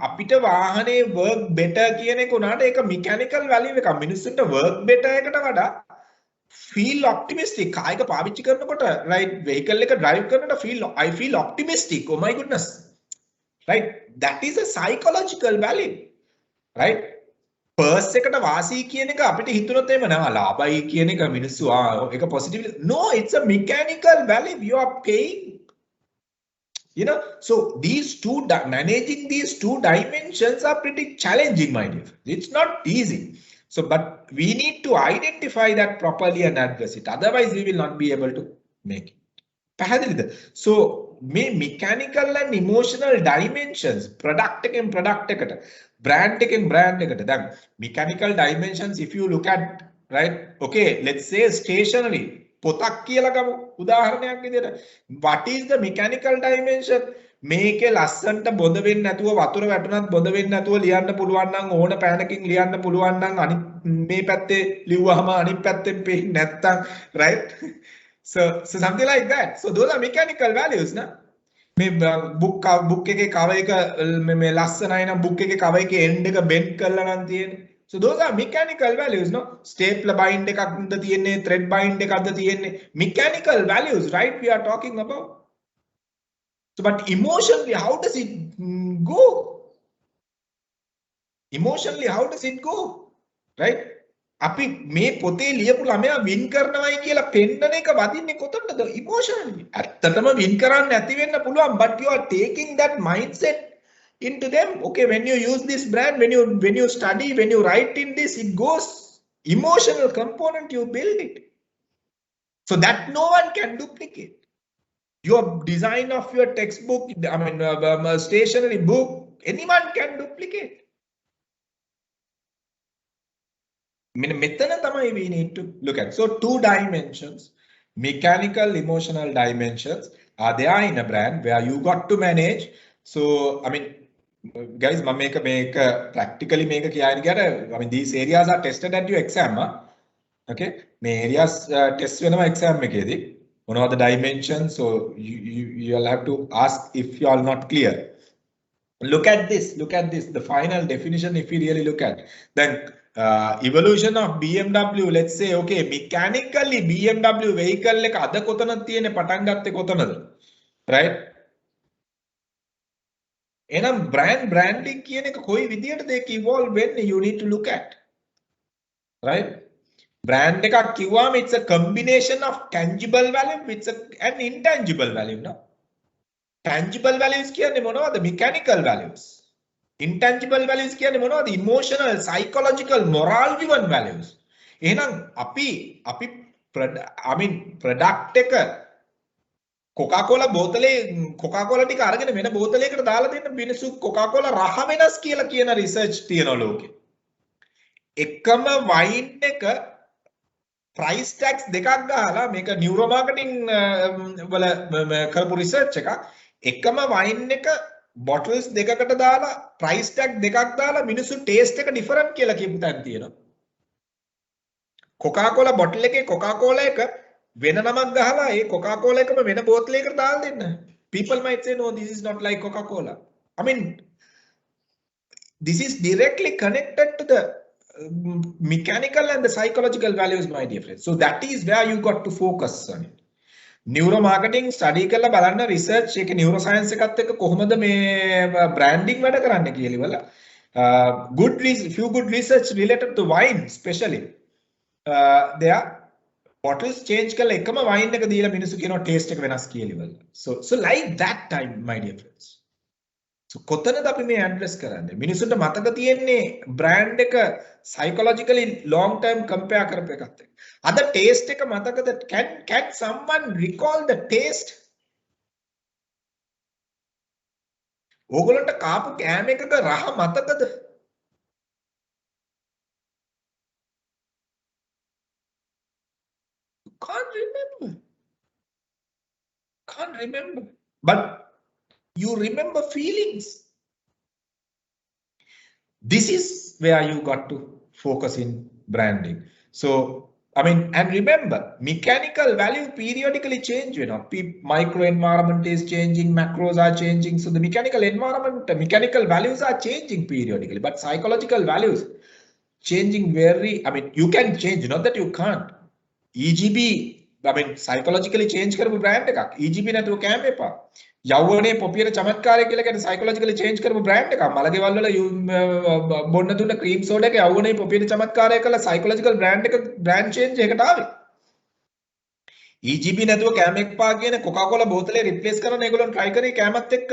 අපිට වාහනේ work better කියන එක උනාට ඒක mechanical value එකක්. මිනිස්සුන්ට work better එකට වඩා feel optimistic. කායක පාවිච්චි කරනකොට right vehicle එක drive කරනකොට I feel optimistic. Oh my goodness. Right? That is a psychological value. Right? Purse එකට වාසි කියන එක අපිට හිතුනොත් එහෙම නෑ ලාභයි කියන එක මිනිස්සු ඒක positive. No, it's a mechanical value. You are paying. You know, so managing these two dimensions are pretty challenging, my dear. It's not easy. So, but we need to identify that properly and address it. Otherwise, we will not be able to make it. So, mechanical and emotional dimensions, product and product, brand and brand. Then mechanical dimensions, if you look at, right, okay, let's say stationery. පොතක් කියලා ගමු උදාහරණයක් විදිහට what is the mechanical dimension මේකේ ලස්සන්ට බොඳ වෙන්නේ නැතුව වතුර වැටුණත් බොඳ වෙන්නේ නැතුව ලියන්න පුළුවන් නම් ඕන පෑනකින් ලියන්න පුළුවන් නම් අනිත් මේ පැත්තේ ලිව්වහම අනිත් පැත්තෙන් පේන්නේ නැත්තම් right so something like that so those are mechanical values na මේ book එකේ cover එක මේ ලස්සනයි නම් book එකේ cover එකේ end එක bend කරලා නම් තියෙන්නේ. So those are mechanical values, no? Stapler bind ekakda tiyenne, thread bind ekakda tiyenne. Mechanical values, right? We are talking about. So, but emotionally, how does it go? Emotionally, how does it go? Right? අපි මේ පොතේ ලියපු ළමයා win කරනවයි කියලා පෙන්නන එක වදින්නේ කොතනද? Emotionally. ඇත්තටම win කරන්න නැති වෙන්න පුළුවන්, but you are taking that mindset into them. Okay, when you use this brand, when you study, when you write in this, it goes emotional component, you build it. So that no one can duplicate. Your design of your textbook, I mean, stationery book, anyone can duplicate. We need to look at. So 2 dimensions, mechanical, emotional dimensions are there in a brand where you got to manage. So, I mean, guys, make practically make I mean, these areas are tested at your exam. Okay, may areas test when exam one of the dimensions. So you'll have to ask if you are not clear. Look at this. The final definition. If you really look at then evolution of BMW. Let's say okay, mechanically BMW vehicle like other kotana tiyene patan gatte kotanada, right? එනම් branding කියන එක කොයි විදියටද ඒක evolve වෙන්නේ you need to look at right brand එකක් කිව්වම it's a combination of tangible value with an intangible value no tangible values කියන්නේ මොනවද mechanical values intangible values කියන්නේ මොනවද emotional psychological moral driven values එහෙනම් අපි I mean product එක Coca-Cola බෝතලේ Coca-Cola ටික අරගෙන වෙන බෝතලයකට දාලා දෙන්න මිනිස්සු Coca-Cola රහ වෙනස් කියලා කියන රිසර්ච් තියෙනවා ලෝකේ. එකම වයින් එක ප්‍රයිස් ටැග්ස් දෙකක් ගහලා මේක නියුරෝ මාකටිං වල කරපු රිසර්ච් එකක්. එකම වයින් එක බොටල්ස් දෙකකට දාලා ප්‍රයිස් ටැග් දෙකක් දාලා මිනිස්සු ටේස්ට් එක ඩිෆරන්ට් කියලා කියපු තැන තියෙනවා. Coca-Cola බොටල් එකේ Coca-Cola එක වෙන නමක් ගහලා ඒ Coca-Cola එකම වෙන බෝතලයකට දාලා දෙන්න. People might say no, this is not like Coca-Cola. I mean, this is directly connected to the mechanical and the psychological values, my dear friends. So that is where you got to focus on it. Neuro marketing study කරලා බලන්න research එක neuroscience එකත් එක්ක කොහොමද මේ branding වැඩ කරන්න කියලා වල few good research related to wine especially they are bottles change කරලා එකම wine එක දීලා මිනිස්සු කියනවා taste එක වෙනස් කියලා ඉවල. So like that time, my dear friends. So කොතනද අපි මේ address කරන්නේ? මිනිස්සුන්ට මතක තියෙන්නේ brand එක psychologically long term compare කරපු එකත් එක්ක. අද taste එක මතකද? Can someone recall the taste? ඕගොල්ලන්ට කාපු කෑම එකක රහ මතකද? Can't remember. But you remember feelings. This is where you got to focus in branding. So I mean, and remember, mechanical value periodically change, you know, micro environment is changing, macros are changing. So the mechanical environment, mechanical values are changing periodically, but psychological values changing very, I mean, you can change, not that you can't. EGB, I mean, psychologically change කරපු brand එකක්. EGB නැතුව කෑම එපා. යවුවනේ පොපියට චමත්කාරය කියලා කියන්නේ psychologically change කරපු brand එකක්. මලගෙවල් වල බොන්න දුන්න cream soda එක යවුවනේ පොපියට චමත්කාරය කළා psychological brand එක brand change එකකට ආවේ. EGB නැතුව කෑම එක්පා කියන Coca-Cola බෝතලේ replace කරන ඒගොල්ලන් try කරේ කෑමත් එක්ක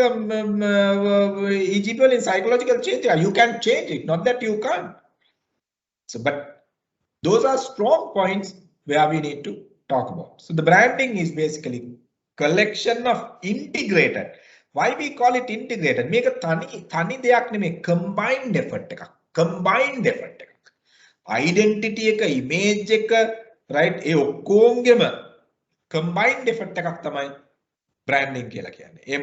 EGB වලින් psychological change එක. You can change it, not that you can't. So, but those are strong points where we need to talk about. So the branding is basically collection of integrated. Why we call it integrated? Make a tani deyak neme combined effort ekak. Combined effort ekak. Identity එක image එක right ඒ ඔක්කොංගෙම combined effort එකක් තමයි branding කියලා කියන්නේ. ඒ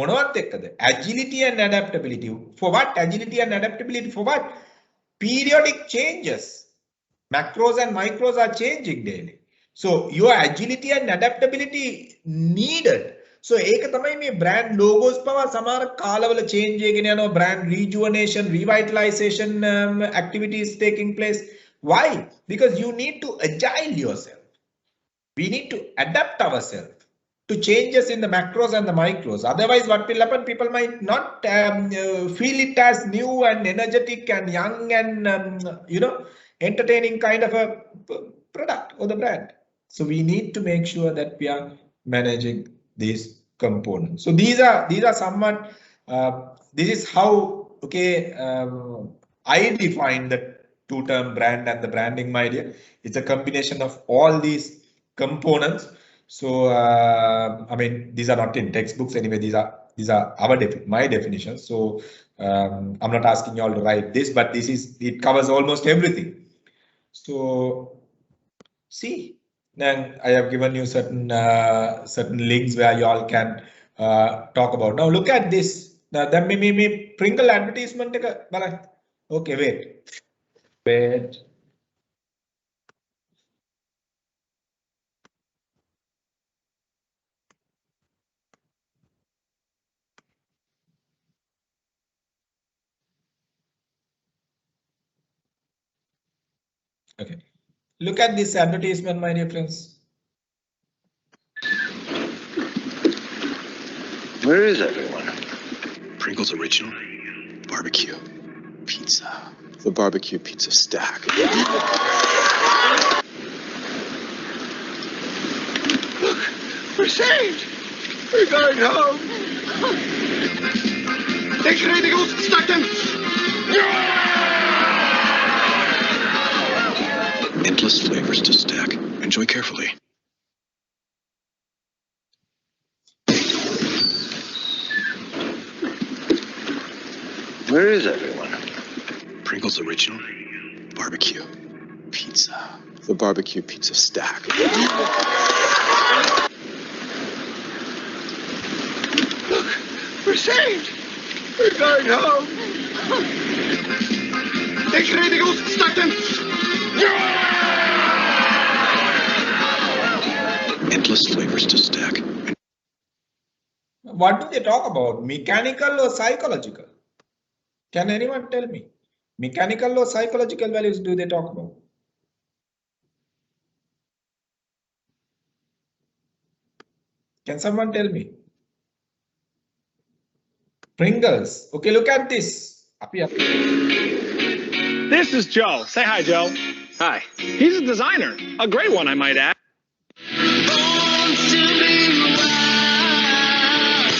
මොනවත් එක්කද? Agility and adaptability. For what? Agility and adaptability for what? Periodic changes. Macros and micros are changing daily. So your agility and adaptability needed. So ඒක තමයි මේ brand logos පවා සමහර කාලවල change එකගෙන යනවා, brand rejuvenation, revitalization activities taking place. Why? Because you need to agile yourself. We need to adapt ourselves to changes in the macros and the micros. Otherwise, what will happen? People might not feel it as new and energetic and young and you know, entertaining kind of a product or the brand. So we need to make sure that we are managing these components. So these are somewhat. This is how I define the two-term brand and the branding. My idea. It's a combination of all these components. So I mean, these are not in textbooks anyway. These are my definitions. So I'm not asking you all to write this, but it covers almost everything. So see, then I have given you certain links where you all can talk about. Now look at this. Now then me Pringle advertisement. Okay, wait. Okay, look at this advertisement, my dear friends. Where is everyone? Pringles Original Barbecue Pizza. The barbecue pizza stack. Look, we're saved. We're going home. Thanks for anything else. Stack them. Endless flavors to stack. Enjoy carefully. Where is everyone? Pringles Original Barbecue Pizza. The barbecue pizza stack. Look, we're saved. We're going home. Thanks for anything else. Stack them. Endless flavors to stack. What do they talk about? Mechanical or psychological? Can anyone tell me? Mechanical or psychological values do they talk about? Can someone tell me? Pringles. Okay, look at this. This is Joe. Say hi, Joe. Hi. He's a designer. A great one, I might add.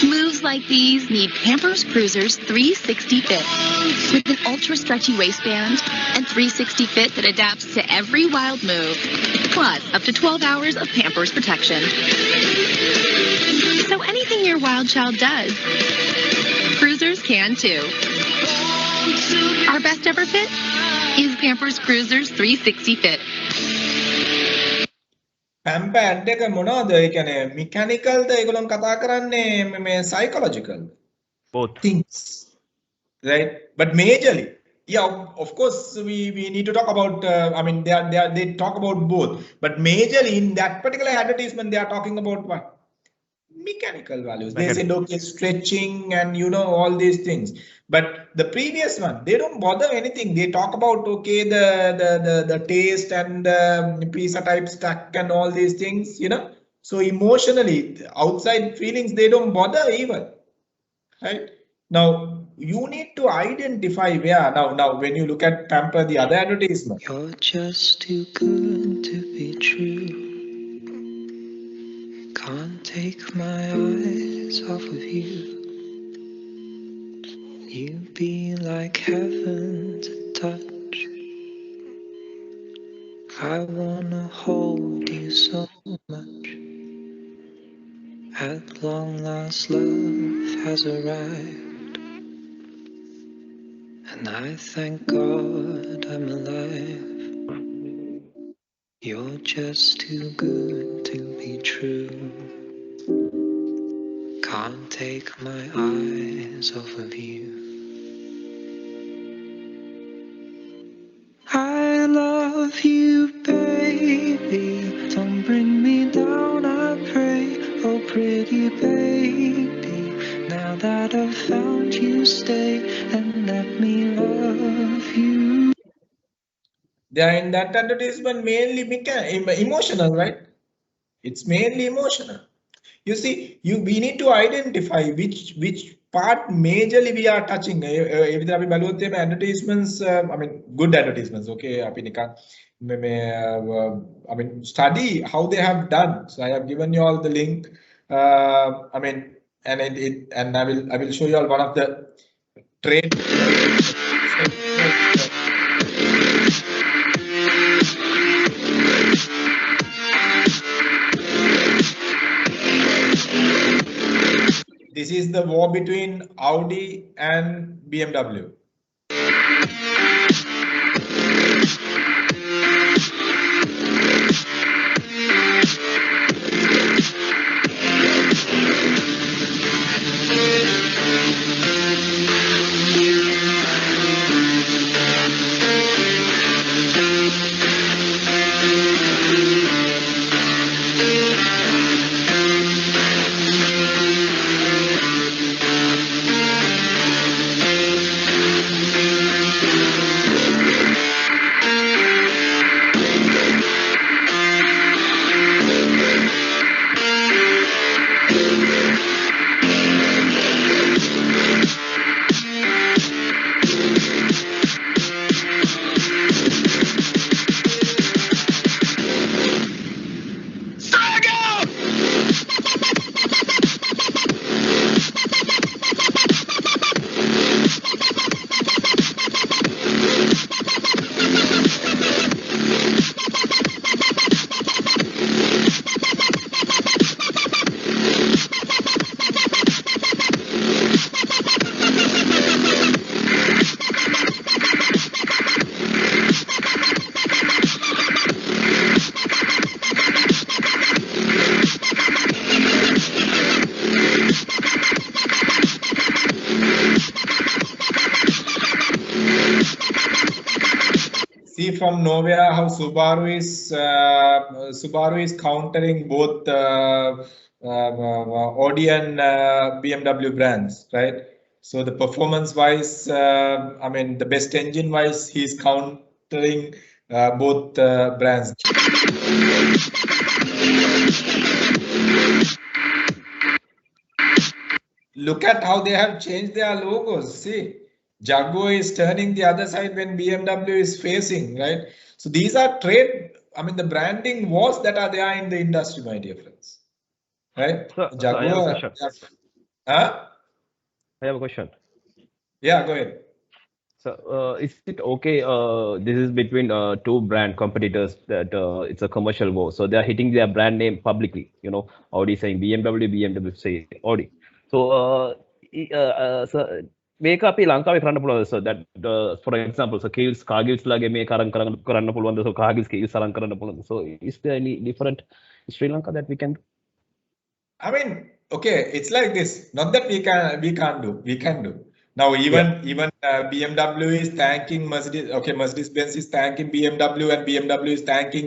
Moves like these need Pampers Cruisers 360 Fit. With an ultra stretchy waistband and 360 Fit that adapts to every wild move. Plus, up to 12 hours of Pampers protection. So anything your wild child does, Cruisers can too. Our best ever fit is Pampers Cruisers 360 Fit. Pamper ad එක මොනවද? ඒ කියන්නේ mechanical ද ඒගොල්ලන් කතා කරන්නේ මේ psychological? Both. Things. Right? But majorly Yeah, of course, we need to talk about. I mean, they talk about both, but majorly in that particular advertisement, they are talking about what? Mechanical values. They said, okay, stretching and all these things. But the previous one, they don't bother anything. They talk about, okay, the taste and pizza type stack and all these things. So emotionally, outside feelings, they don't bother even. Right now, you need to identify where. Now, when you look at Pamper, the other advertisement. You're just too good to be true. Can't take my eyes off of you. You be like heaven to touch. I wanna hold you so much. At long last, love has arrived, and I thank God I'm alive. You're just too good to be true. Can't take my eyes off of you. I love you, baby. Don't bring me down, I pray. Oh, pretty baby. Now that I've found you, stay and let me love you. They are in that advertisement mainly emotional, right? It's mainly emotional. You see, we need to identify which part majorly we are touching. Advertisements, I mean, good advertisements. Okay, I mean, study how they have done. So I have given you all the link. I mean, and and I will show you all one of the trade. This is the war between Audi and BMW. See from nowhere how Subaru is countering both Audi and BMW brands, right? So the performance-wise, I mean the best engine-wise, he's countering both brands. Look at how they have changed their logos. See. Jaguar is turning the other side when BMW is facing, right? So these are trade, I mean, the branding wars that are there in the industry, my dear friends, right? Jaguar. I have a question. Huh? I have a question. Yeah, go ahead. So is it okay? This is between two brand competitors that it's a commercial war. So they are hitting their brand name publicly. Audi saying BMW saying Audi. So so මේක අපි ලංකාවේ කරන්න පුළුවන්ද so that for example so Cargill's ලගේ මේ කරන්න පුළුවන්ද so Cargill's අරන් කරන්න පුළුවන්ද so is there any different in Sri Lanka that we can do? I mean, okay, it's like this, not that we can do, Now even BMW is thanking Mercedes. Okay, Mercedes-Benz is thanking BMW, and BMW is thanking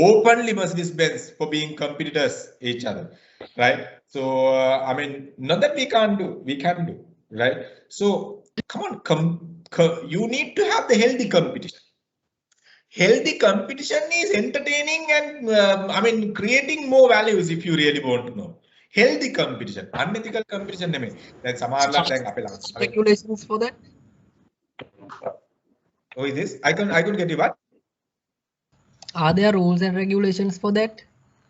openly Mercedes-Benz for being competitors each other, right? So I mean, not that we can't do, we can do, right? So come on, you need to have the healthy competition. Healthy competition is entertaining and I mean creating more values if you really want to know. Healthy competition, unethical competition නෙමෙයි. දැන් සමහරවිට දැන් අපේ ළඟ Regulations for that? Oh, is this? I couldn't get you what? Are there rules and regulations for that?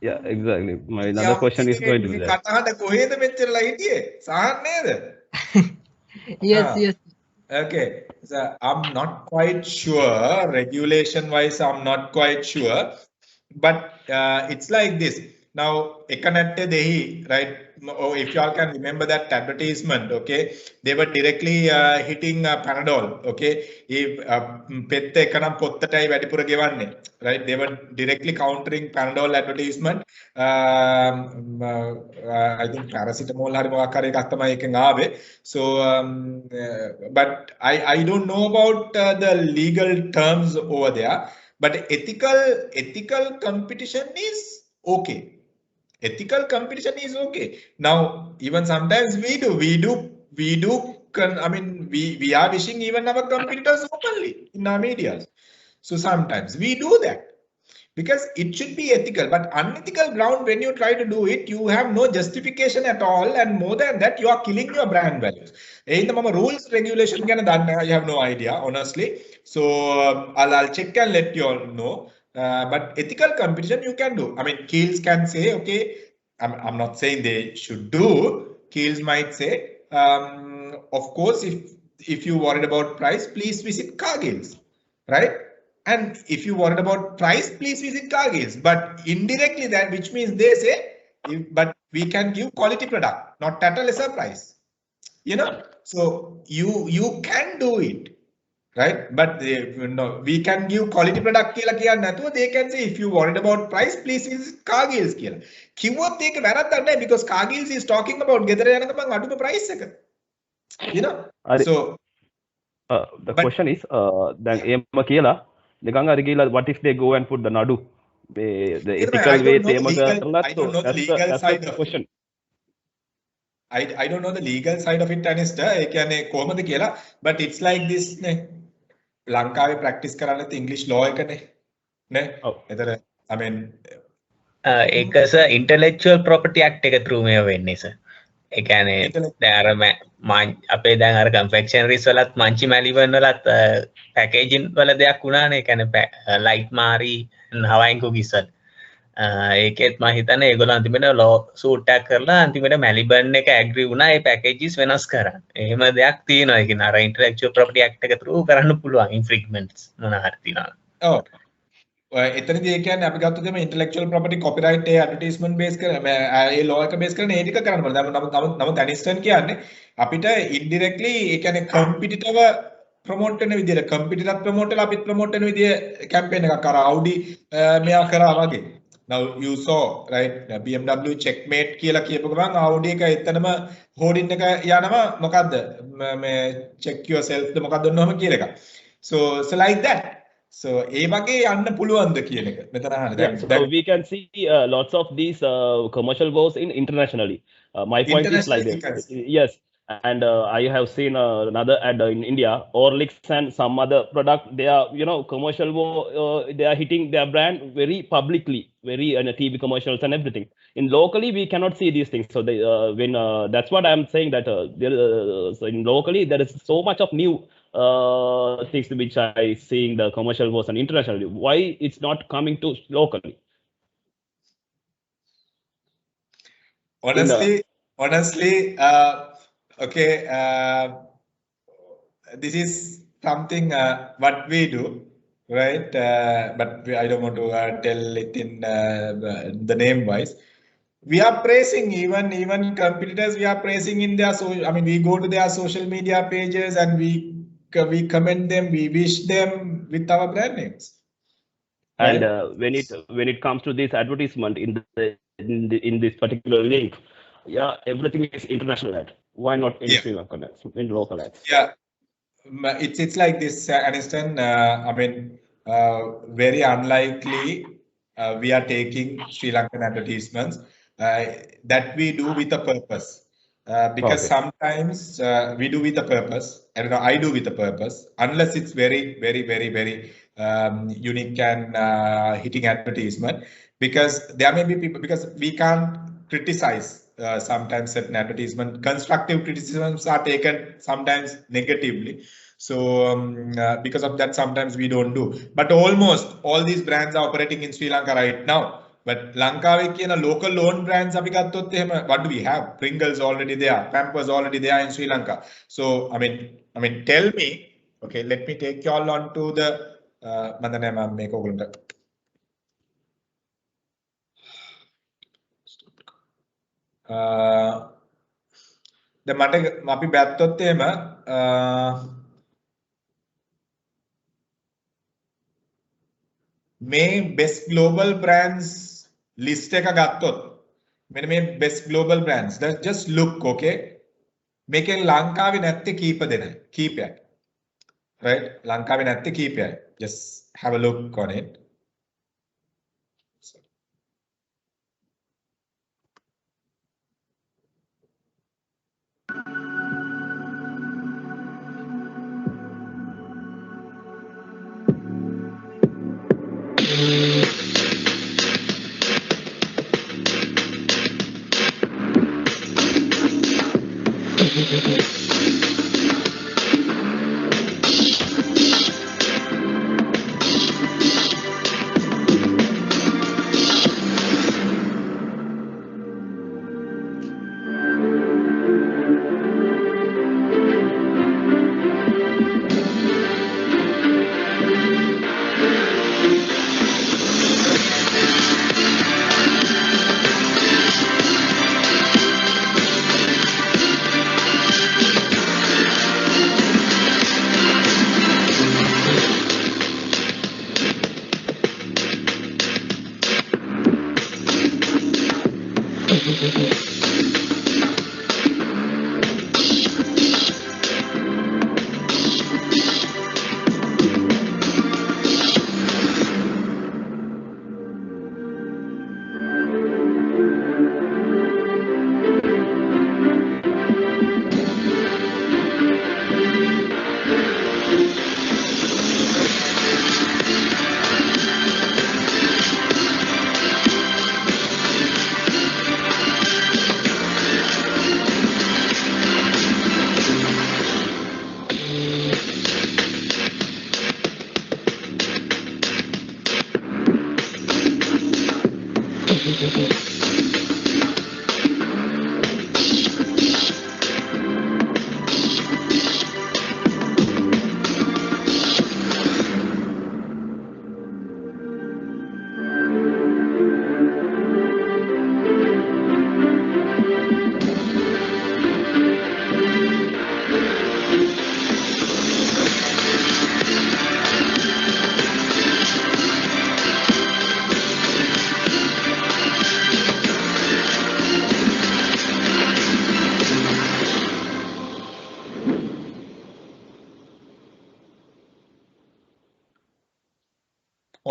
Yeah, exactly. My another question is going to be that. කතාහඬ කොහෙද මෙච්චරලා හිටියේ? සාහන් නේද? Yes, Ah. yes. Okay, so I'm not quite sure, regulation wise, I'm not quite sure, but it's like this. Now, Ekanatte Dehi, right? Oh, if you all can remember that advertisement, okay, they were directly hitting Panadol, okay. If pette ekanam pottatai වැඩිපුර ගෙවන්නේ, right? They were directly countering Panadol advertisement. I think paracetamol hari මොකක් හරි එකක් තමයි එකෙන් ආවේ. So, but I don't know about the legal terms over there, but ethical competition is okay. Ethical competition is okay. Now, even sometimes we do. I mean, we are wishing even our competitors openly in our media. So sometimes we do that because it should be ethical. But unethical ground, when you try to do it, you have no justification at all, and more than that, you are killing your brand values. In the rules regulation, I have no idea honestly. So I'll check and let you all know. But ethical competition you can do. I mean, Keels can say, okay, I'm not saying they should do. Keels might say, of course, if you worried about price, please visit Cargill's, right? And if you worried about price, please visit Cargill's. But indirectly that, which means they say, but we can give quality product, not at a lesser price. You know, so you can do it. Right, but we can give quality product කියලා කියන්නේ නැතුව they can say if you worried about price please visit Cargill's කියලා. කිව්වොත් ඒක වැරද්දක් නැහැ because Cargill's is talking about ගෙදර යන ගමන් අඩුම price එක. You know. So the question is දැන් එහෙම කියලා නිකන් හරි කියලා what if they go and put the nadu the ethical way තේම කරලා I don't know the legal side of question. I don't know the legal side of it, Anister. ඒ කියන්නේ කොහොමද කියලා, but it's like this නේ. ලංකාවේ practice කරන්නේ English law එකනේ. නේ? එතන I mean ඒක සර් intellectual property act එක through මේ වෙන්නේ සර්. ඒ කියන්නේ දැන් අර අපේ දැන් අර confectionaries වලත් මංචි මැලිවන් වලත් packaging වල දෙයක් වුණානේ. ඒ කියන්නේ light mari Hawaiian cookies වල. ඒකෙත් මම හිතන්නේ ඒගොල්ලෝ අන්තිමට law suit එකක් කරලා අන්තිමට මැලිබන් එක agree වුණා ඒ packages වෙනස් කරන්න. එහෙම දෙයක් තියෙනවා. ඒ කියන්නේ අර intellectual property act එක through කරන්න පුළුවන් infringements මොන හරි තියෙනවා. ඔව්. එතනදී ඒ කියන්නේ අපි ගත්තොත් මේ intellectual property copyright ඒ advertisement base කරන ඒ law එක base කරන ඒ ටික කරන්න බෑ. නමුත් Aniston කියන්නේ අපිට indirectly ඒ කියන්නේ competitive promote වෙන විදියට competitor promote වෙලා අපිත් promote වෙන විදිය campaign එකක් අර Audi මෙයා කරා වගේ. Now you saw, right, BMW checkmate කියලා කියපු ගමන් Audi එක එතනම hoarding එක යනවා මොකද්ද මේ check yourself ද මොකක්ද ඔන්නෝම කියන එක. So like that. So ඒ වගේ යන්න පුළුවන්ද කියන එක මෙතන අහන්න. So we can see lots of these commercial goals in internationally. My point is like this. Yes. And I have seen another ad in India, Horlicks and some other product. They are, commercial. They are hitting their brand very publicly, very TV commercials and everything. In locally, we cannot see these things. So they, that's what I'm saying that so in locally there is so much of new things which I seeing the commercial was and internationally. Why it's not coming to locally? Honestly. Okay, this is something what we do, right? But I don't want to tell it in the name wise. We are praising even competitors. We are praising in their we go to their social media pages and we comment them. We wish them with our brand names. And when it comes to this advertisement in this particular link, yeah, everything is international ad. Why not in Yeah. Sri Lanka ads, in local ads? Yeah, it's like this, Aniston. I mean, very unlikely we are taking Sri Lankan advertisements. That we do with a purpose. Because Okay. sometimes we do with a purpose. I don't know. I do with a purpose. Unless it's very, very, very, very unique and hitting advertisement. Because there may be people. Because we can't criticize. Sometimes certain advertisement, constructive criticisms are taken sometimes negatively. So because of that, sometimes we don't do. But almost all these brands are operating in Sri Lanka right now. But Lankawe කියන local loan brands අපි ගත්තොත් එහෙම, what do we have? Pringles already there, Pampers already there in Sri Lanka. So I mean, tell me. Okay, let me take you all on to the මන්දනේ මම මේක ඔයගොල්ලන්ට දැන් මට අපි බැත්තොත් එහෙම මේ best global brands list එක ගත්තොත් මෙන්න මේ best global brands just look, okay, මේකෙන් ලංකාවේ නැත්තේ කීප දෙනයි, කීපයක්, right? ලංකාවේ නැත්තේ කීපයක්. Just have a look on it.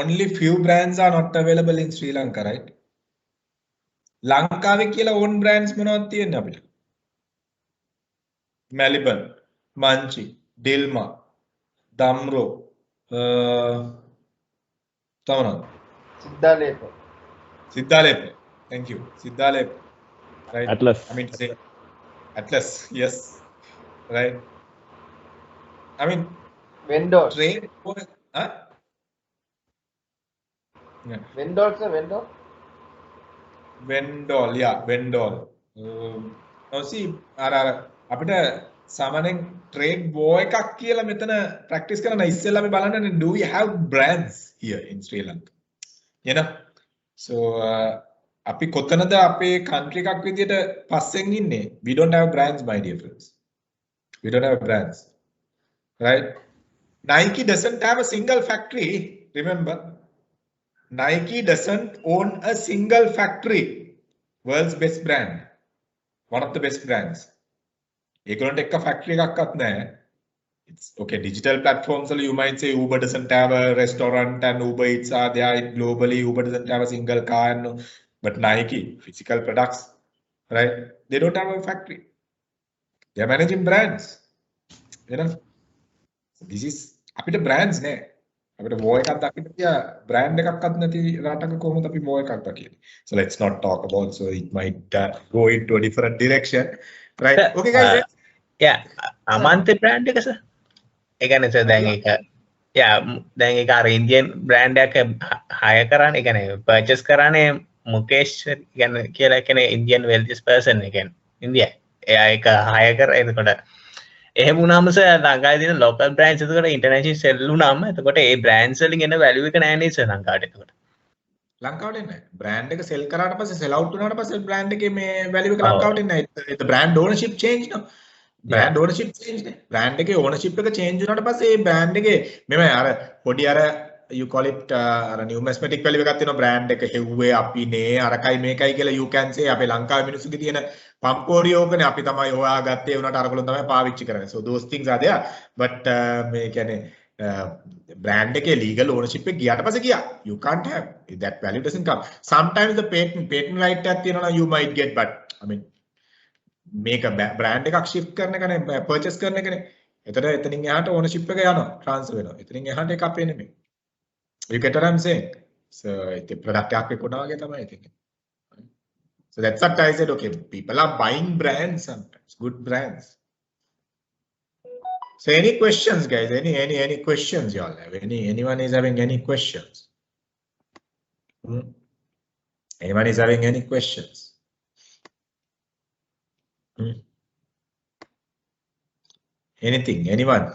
Only few brands are not available in Sri Lanka, right? ලංකාවේ කියලා own brands මොනවද තියෙන්නේ අපිට? Maliban, Manchi, Dilma, Damro, තවනද? Siddhalepa. Thank you. Siddhalepa. Right. Atlas. I mean to say Atlas, yes. Right. I mean Vendor. Trade, huh? Yeah. Vendor, sir, vendor. Vendor, yeah, vendor. Now see, අපිට සාමාන්‍යයෙන් trade war එකක් කියලා මෙතන practice කරන ඉස්සෙල්ලා අපි බලන්න, do we have brands here in Sri Lanka? You know? So අපි කොතනද අපේ country එකක් විදියට පස්සෙන් ඉන්නේ? We don't have brands, my dear friends. We don't have brands. Right? Nike doesn't have a single factory, remember? Nike doesn't own a single factory. World's best brand. One of the best brands. ඒගොල්ලන්ට එක factory එකක්වත් නැහැ. It's okay, digital platforms, you might say Uber doesn't have a restaurant and Uber Eats are there globally. Uber doesn't have a single car, but Nike, physical products, right? They don't have a factory. They're managing brands, you know. So this is අපිට brands නෑ. අපිට war එකක් දකින්න තියා brand එකක්වත් නැති රටක කොහොමද අපි war එකක් දකින්නේ? So let's not talk about, so it might go into a different direction, right? Okay guys. Yeah, Amante brand එක sir. ඒ කියන්නේ sir දැන් ඒක දැන් ඒක අර ඉන්දියන් බ්‍රෑන්ඩ් එකක් හයර් කරන්නේ, ඒ කියන්නේ පර්චේස් කරන්නේ මුකේෂ් කියලා කියන්නේ ඉන්දියන් වෙල්තිස් පර්සන්, ඒ කියන්නේ ඉන්දියා. එයා ඒක හයර් කරා. එතකොට එහෙම වුණාම සර් ලංකාවේ තියෙන ලෝකල් බ්‍රෑන්ඩ්ස් එතකොට ඉන්ටර්නැෂනල් සෙල් වුණාම එතකොට ඒ බ්‍රෑන්ඩ්ස් වලින් එන වැලියු එක නැහැ නේද සර් ලංකාවට? එතකොට ලංකාවට එන්නේ නැහැ. බ්‍රෑන්ඩ් එක සෙල් කරාට පස්සේ සෙල් අවුට් වුණාට පස්සේ බ්‍රෑන්ඩ් එකේ මේ වැලියු එක ලංකාවට එන්නේ නැහැ. the brand ownership change no. brand ownership change නේ. brand එකේ ownership එක change වුණාට පස්සේ මේ brand එකේ මෙමය අර පොඩි අර you call it අර numismatic value එකක් තියෙනවා. brand එක හෙව්වේ අපි නේ අරකයි මේකයි කියලා you can say. අපේ ලංකාවේ මිනිස්සුගේ තියෙන පම්පෝරියෝකනේ අපි තමයි හොයාගත්තේ උනාට අරගොල්ලෝ තමයි පාවිච්චි කරන්නේ. so those things are there, but මේ කියන්නේ brand එකේ legal ownership එක ගියාට පස්සේ ගියා. you can't have that value doesn't come. sometimes the patent right එකක් තියෙනවා you might get, but I mean මේක බ්‍රෑන්ඩ් එකක් shift කරන එකනේ, purchase කරන එකනේ. එතන එතනින් එහාට ownership එක යනවා, transfer වෙනවා. එතනින් එහාට එක අපේ නෙමෙයි. You get what I'm saying? So the product එකක් විකුණනවා වගේ තමයි ඉතින්. So that's what I said, okay, people are buying brands sometimes, good brands. So any questions guys? Any questions y'all have? Anyone is having any questions? Anyone is having any questions? Anything, anyone?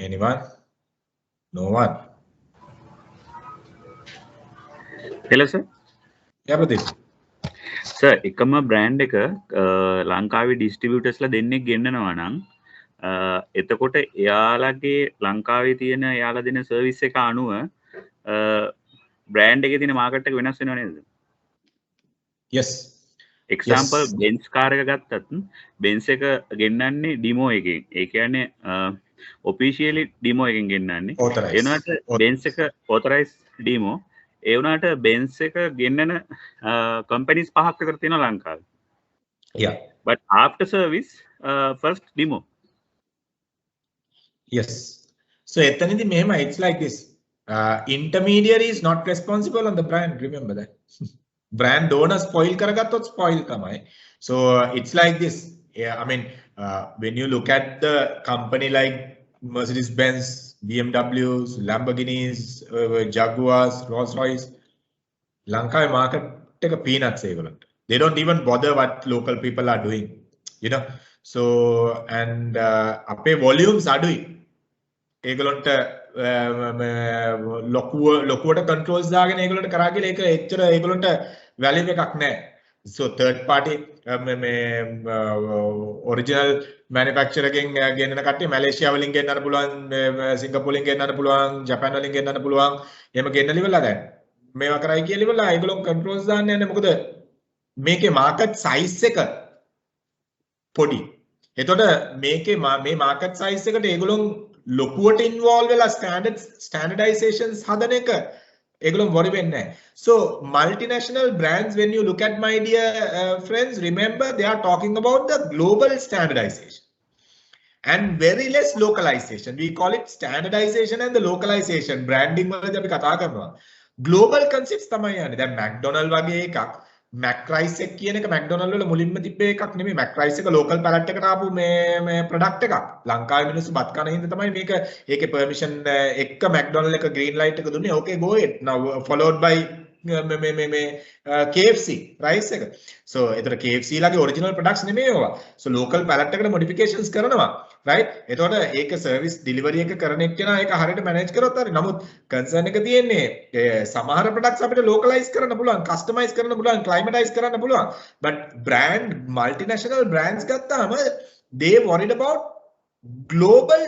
Anyone? No one? Hello sir. Yeah, Pradeep. Sir, එකම brand එක ලංකාවේ ඩිස්ට්‍රිබියුටර්ස්ලා දෙන්නෙක් ගෙන්නනවා නම් එතකොට එයාලගේ ලංකාවේ තියෙන එයාලා දෙන සර්විස් එක අනුව බ්‍රෑන්ඩ් එකේ තියෙන මාකට් එක වෙනස් වෙනව නේද? Yes. එක්සැම්පල් බෙන්ස් කාර් එක ගත්තත් බෙන්ස් එක ගෙන්නන්නේ ඩිමෝ එකෙන්. ඒ කියන්නේ ඔෆිෂියලි ඩිමෝ එකෙන් ගෙන්නන්නේ. ඒ වුණාට බෙන්ස් එක ඔතොරයිස් ඩිමෝ. ඒ වුණාට බෙන්ස් එක ගෙන්නන කම්පැනිස් පහක් විතර තියෙනවා ලංකාවේ. Yeah. But after service first demo. Yes. So etanidi mehema, it's like this. Intermediary is not responsible on the brand. Remember that. Brand owner spoil karagathot spoil tamai. So it's like this. Yeah, I mean, when you look at the company like Mercedes-Benz, BMWs, Lamborghinis, Jaguars, Rolls-Royce, Lanka market take a peanuts. They don't even bother what local people are doing, you know. So and ape volumes are doing. ඒගොල්ලන්ට ලොකුවට controls දාගෙන ඒගොල්ලන්ට කරා කියලා ඒක එච්චර ඒගොල්ලන්ට value එකක් නැහැ. So third party original manufacturer එකෙන් ගෙන්නන කට්ටිය මැලේසියා වලින් ගෙන්නන්න පුළුවන්, සිංගප්පූරුවෙන් ගෙන්නන්න පුළුවන්, ජපාන් වලින් ගෙන්නන්න පුළුවන්. එහෙම ගෙන්නලා ඉවරලා දැන් මේවා කරයි කියලා ඉවරලා ඒගොල්ලෝ controls දාන්නේ නැහැ. මොකද මේකේ market size එක පොඩි. එතකොට මේකේ මේ market size එකට ඒගොල්ලෝ ලොකුවට involve වෙලා standardizations හදන එක ඒගොල්ලෝ worry වෙන්නේ නැහැ. So multinational brands, when you look at my dear friends, remember they are talking about the global standardization and very less localization. We call it standardization and the localization. Branding වලදී අපි කතා කරනවා. Global concepts තමයි යන්නේ. දැන් McDonald වගේ එකක් McRice එක කියන එක McDonald වල මුලින්ම තිබ්බ එකක් නෙමෙයි. McRice එක local palette එකට ආපු මේ product එකක්. ලංකාවේ මිනිස්සු බත් කන හින්දා තමයි මේක ඒකේ permission එක්ක McDonald එක green light එක දුන්නේ. Okay, go ahead. Now followed by KFC rice එක. So ඒතර KFC ලාගේ original products නෙමෙයි ඒවා. So local palette එකට modifications කරනවා. Right? එතකොට ඒක service delivery එක කරන එක්කෙනා ඒක හරියට manage කරොත් හරි. නමුත් concern එක තියෙන්නේ සමහර products අපිට localize කරන්න පුළුවන්, customize කරන්න පුළුවන්, climatize කරන්න පුළුවන්. But brand multinational brands ගත්තාම they worried about global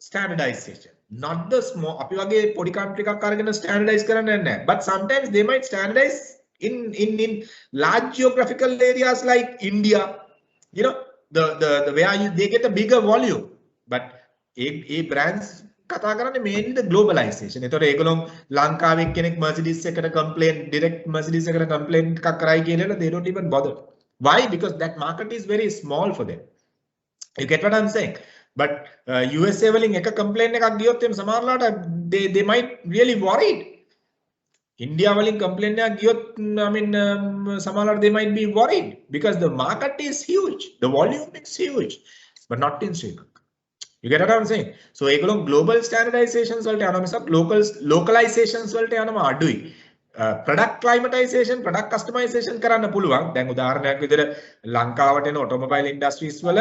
standardization. not the small අපි වගේ පොඩි country එකක් අරගෙන standardize කරන්න නැහැ. But sometimes they might standardize in large geographical areas like India, you know, the where they get a bigger volume. But a brands කතා කරන්නේ mainly the globalization. ඒතකොට ඒගොල්ලෝ ලංකාවේ කෙනෙක් Mercedes එකට complain direct Mercedes එකට complain එකක් කරයි කියලා they don't even bother. Why? Because that market is very small for them. You get what I'm saying? But USA වලින් එක complain එකක් ගියොත් එම් සමහරලාට they might really worried. India වලින් complain එකක් ගියොත් I mean සමහරලාට they might be worried because the market is huge. The volume is huge, but not in Sri Lanka. You get what I'm saying? So ඒගොල්ලෝ global standardizations වලට යනවා මිසක් localizations වලට යනවා අඩුයි. Product climatization, product customization කරන්න පුළුවන්. දැන් උදාහරණයක් විදිහට ලංකාවට එන automobile industries වල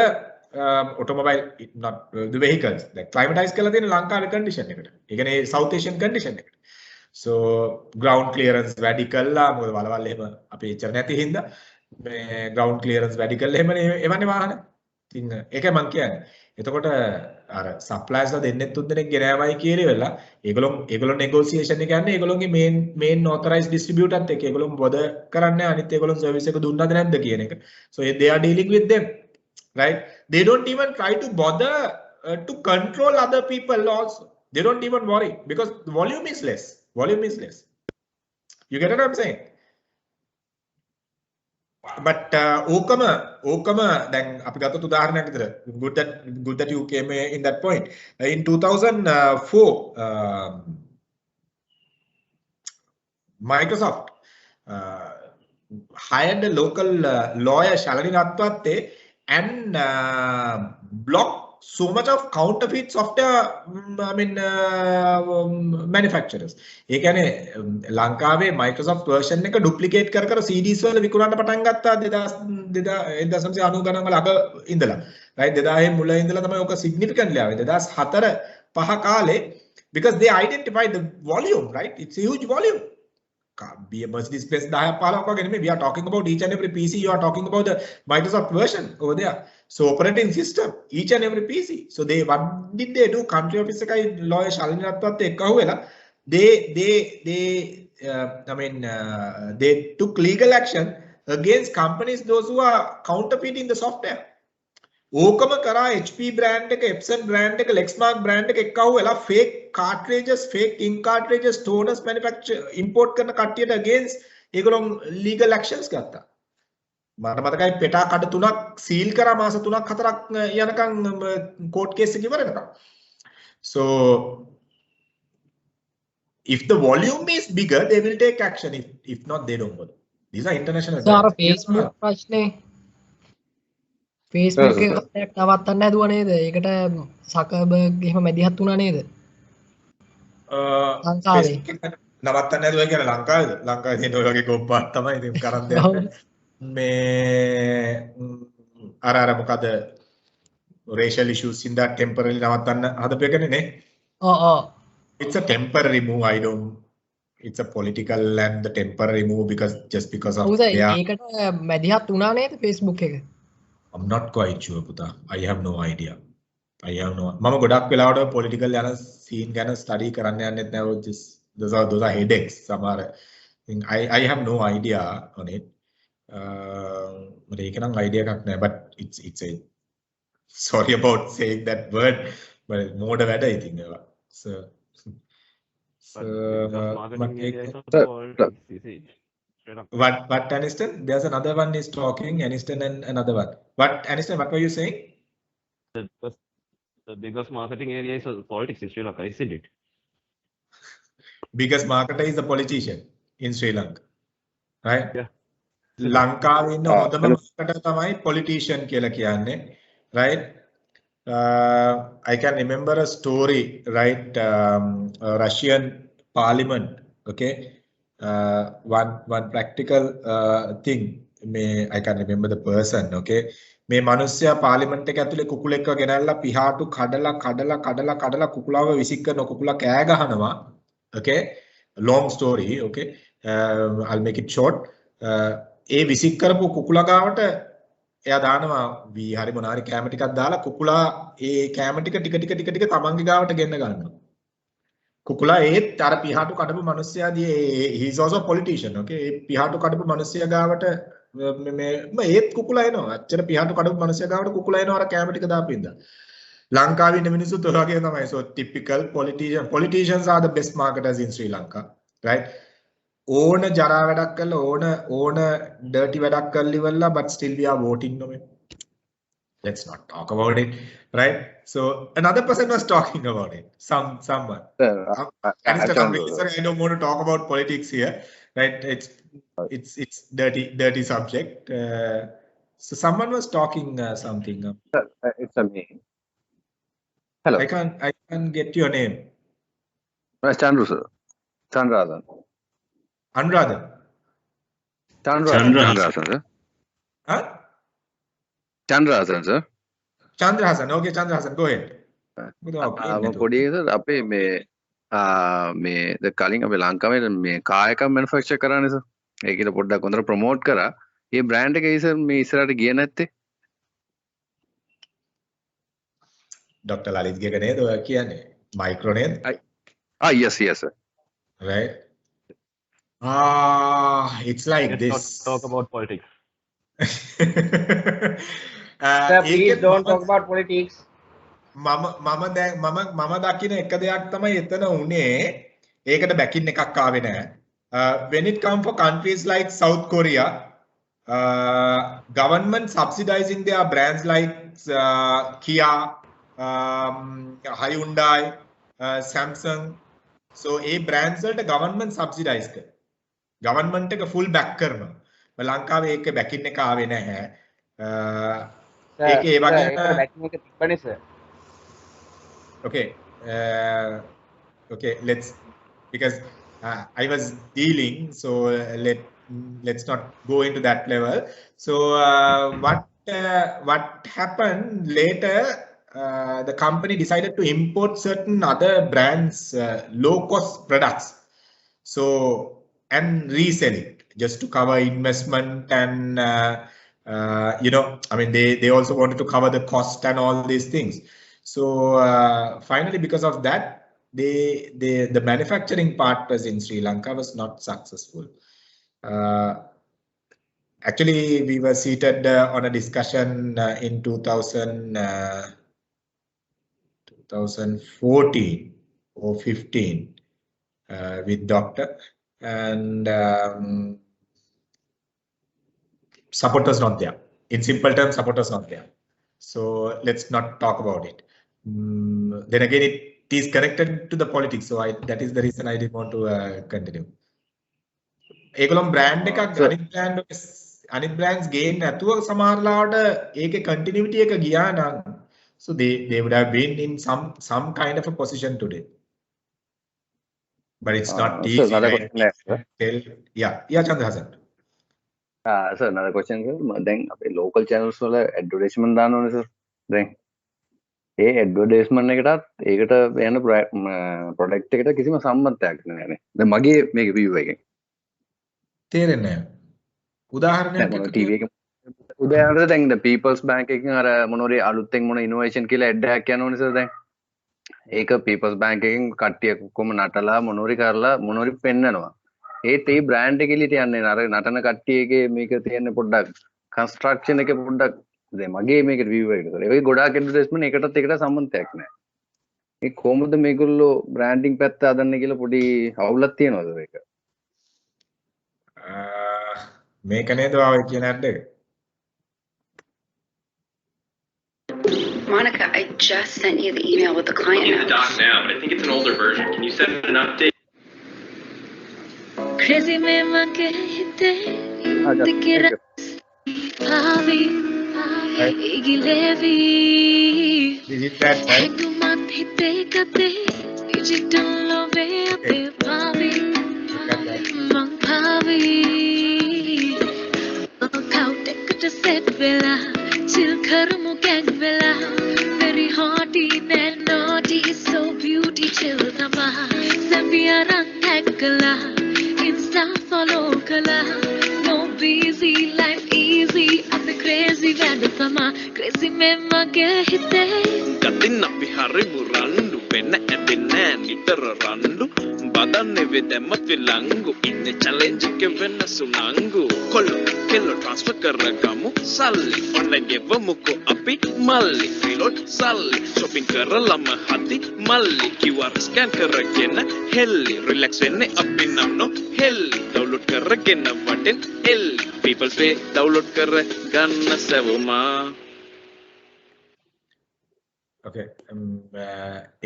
automobile not the vehicles like climatize කරලා තියෙන ලංකාවේ condition එකට. ඒ කියන්නේ South Asian condition එකට. So ground clearance වැඩි කළා මොකද වලවල් එහෙම අපේ එච්චර නැති හින්දා මේ ground clearance වැඩි කළා එහෙමනේ එවන්නේ වාහන. ඉතින් ඒකයි මම කියන්නේ. එතකොට අර suppliers ලා දෙන්නෙත් තුන් දෙනෙක් ගෙනාවයි කියලා වෙලා ඒගොල්ලෝ negotiation එක යන්නේ ඒගොල්ලෝගේ main authorized distributor එක්ක ඒගොල්ලෝ බොද කරන්නේ අනිත් ඒගොල්ලෝ service එක දුන්නද නැද්ද කියන එක. So they are dealing with them, right? They don't even try to bother to control other people also. They don't even worry because the volume is less. Volume is less. You get what I'm saying? But ඕකම දැන් අපි ගත්තොත් උදාහරණයක් විතර good that you came in that point. In 2004 Microsoft hired a local lawyer Shalini Ratwatte and blocked so much of counterfeit software manufacturers. ඒ කියන්නේ ලංකාවේ Microsoft version එක duplicate කර CDs වල විකුණන්න පටන් ගත්තා 1990 ගණන් වල අග ඉඳලා. right 2000 මුල ඉඳලා තමයි ඔක significantly ආවේ. 2004 5 කාලේ because they identified the volume, right? It's a huge volume. Be a Mercedes Benz 10 15ක් වගේ නෙමෙයි. We are talking about each and every PC. You are talking about the Microsoft version over there. So operating system, each and every PC. So they what did they do? Country office එකයි lawyer Shalini Ratwatte එක්කව වෙලා they took legal action against companies those who are counterfeiting the software. ඕකම කරා HP brand එක, Epson brand එක, Lexmark brand එක එක්කව වෙලා fake cartridges, fake ink cartridges, toners manufacture import කරන කට්ටියට against ඒගොල්ලෝ legal actions ගත්තා. මට මතකයි පෙටා කඩ 3ක් සීල් කරා මාස 3ක් 4ක් යනකම් court case එක ඉවර වෙනකම්. So if the volume is bigger they will take action, if not they don't bother. These are international. So අර Facebook ප්‍රශ්නේ Facebook එක නවත්තන්න හැදුවා නේද? ඒකට සකර්බර්ග් එහෙම මැදිහත් වුණා නේද? ලංකාවේ නවත්තන්න හැදුවා කියන්නේ ලංකාවේද? ලංකාවේ තියෙන ඔය වගේ කොම්පත් තමයි ඉතින් කරන් දෙන්නේ. මේ අර මොකද racial issues in that temporarily නවත්තන්න හදපේකනේ නේ. It's a temporary move. It's a political and the temporary move because just because of ඒකට මැදිහත් වුණා නේද Facebook එක? I'm not quite sure පුතා. I have no idea. මම ගොඩක් වෙලාවට political යන scene ගැන study කරන්න යන්නෙත් නෑ. Those are headaches. සමහර I have no idea on it. මට ඒක නම් idea එකක් නෑ. But it's a sorry about saying that word. But මෝඩ වැඩ ඉතින් ඒවා. So What Aniston? There's another one is talking. Aniston and another one. What Aniston? What were you saying? The biggest marketing area is politics in Sri Lanka, isn't it? Biggest marketer is the politician in Sri Lanka, right? Yeah. ලංකාවේ ඉන්න හොඳම marketer තමයි politician කියලා කියන්නේ, right? I can remember a story, right? Russian parliament, okay? One practical thing. I can remember the person, okay? මේ මිනිස්සයා පාර්ලිමේන්තු එක ඇතුලේ කුකුලෙක්ව ගෙනල්ලා පිහාටු කඩලා කුකුලාව විසික් කරන කුකුලා කෑ ගහනවා. Okay? Long story, okay? I'll make it short. ඒ විසික් කරපු කුකුලා ගාවට එයා දානවා හරි මොනාරි කැම ටිකක් දාලා කුකුලා ඒ කැම ටික තමන්ගේ ගාවට ගෙන්න ගන්නවා. කුකුලා ඒත් අර පිහාටු කඩපු මිනිස්සයාදී he is also a politician okay ඒ පිහාටු කඩපු මිනිස්සයා ගාවට මේ ඒත් කුකුලා එනවා අච්චර පිහාටු කඩපු මිනිස්සයා ගාවට කුකුලා එනවා අර කැම ටික දාපින්දා ලංකාවේ ඉන්න මිනිස්සුත් ඔය වගේ තමයි so typical politicians are the best marketers in Sri Lanka right ඕන ජරා වැඩක් කරලා ඕන dirty වැඩක් කරලා ඉවරලා but still we are voting no let's not talk about it right so another person was talking about it someone sorry I don't want to talk about politics here right it's dirty subject so someone was talking something it's me hello I can't get your name Chandru sir Chandradan Anuradhan Chandradan sir huh Chandradan sir Chandrahasan okay Chandrahasan go ahead පොඩි sir අපේ මේ ද කලින් අපේ ලංකාවේ මේ කායක manufacture කරන්නේ sir ඒකේ පොඩ්ඩක් හොඳට ප්‍රොමෝට් කරා මේ බ්‍රෑන්ඩ් එකේ සර් මේ ඉස්සරහට ගියේ නැත්තේ Dr. Lalit ගේ නේද ඔය කියන්නේ මයික්‍රෝ නේද yes sir right it's like Let's this not talk about politics Sir, please don't talk about politics. මම දකින එක දෙයක් තමයි එතන උනේ ඒකට බැකින් එකක් ආවේ නැහැ when it come for countries like South Korea government subsidizing their brands like Kia Hyundai Samsung so A brands වලට government subsidize කර government එක full back කරනවා ලංකාවේ ඒක බැකින් එක ආවේ නැහැ ඒකේ ඒ වගේ බැකින් එක තිබ්බනේ sir okay let's because I was dealing so let's not go into that level so what happened later the company decided to import certain other brands low cost products so and resell it just to cover investment and you know I mean they also wanted to cover the cost and all these things so finally because of that the manufacturing part was in Sri Lanka was not successful actually we were seated on a discussion in 2014 or 15 with doctor and support was not there in simple terms support was not there so let's not talk about it then again it is connected to the politics so that is the reason I didn't want to continue ඒගොල්ලෝ brand එකක් අනිත් brands ගේන්න නැතුව සමහරලාට ඒකේ continuity එක ගියා නම් so they would have been in some kind of a position today but it's not easy yeah Chandrahasan sir another question sir දැන් අපේ local channels වල advertisement දානවනේ sir දැන් ඒ advertisement එකටත් ඒකට යන product එකට කිසිම සම්බන්ධයක් නැහැ නේ දැන් මගේ මේක view එකෙන් තේරෙන්නේ නැහැ උදාහරණයක් TV එක උදාහරණයක් දැන් the people's bank එකකින් අර මොනෝරේ අලුතෙන් මොන innovation කියලා ad එකක් යනවනේ sir දැන් ඒක people's bank එකකින් කට්ටිය කොහොම නටලා මොනෝරි කරලා මොනෝරි පෙන්නනවා ඒත් ඒ බ්‍රෑන්ඩ් එකේ ලිට යන්නේ අර නටන කට්ටියගේ මේක තියෙන පොඩ්ඩක් කන්ස්ට්‍රක්ෂන් එකේ පොඩ්ඩක් දැන් මගේ මේක view එකකට ඒ වගේ ගොඩාක් ඇඩ්වර්ටයිස්මන්ට් එකටත් එකට සම්බන්ධයක් නැහැ මේ කොහොමද මේගොල්ලෝ බ්‍රෑන්ඩින් පැත්ත හදන්නේ කියලා පොඩි අවුලක් තියෙනවද මේක මේක නේද ආවේ කියන ඇඩ් එක Monica, I just sent you the email with the client I'm in the notes. doc now, but I think it's an older version. Can you send an update? Crazy me makete dikira pavi igilevi tu mat hite kate digital love ape pavi mang pavi kau tek set vela chill karmu gang vela very haughty and naughty so beauty chill tama savia rang ekla insta follow kala no busy life easy I'm crazy when tama crazy me mage hite gatin napi hari burandu pen වෙන ඇදෙන්නේ නිතර රණ්ඩු බදන්නේ වෙදැම්මත් විලංගු ඉන්නේ challenge එක වෙන සුනංගු කොල්ලෝ කෙල්ලෝ transfer කරගමු සල්ලි ඔන්න ගෙවමුකෝ අපි මල්ලි රිලෝඩ් සල්ලි shopping කරලම හදි මල්ලි QR ස්කෑන් කරගෙන හෙල්ලි රිලැක්ස් වෙන්නේ අපි නම් නෝ හෙල්ලි ඩවුන්ලෝඩ් කරගෙන වටෙන් හෙල්ලි people pay ඩවුන්ලෝඩ් කරගන්න සෙවුමා. Okay,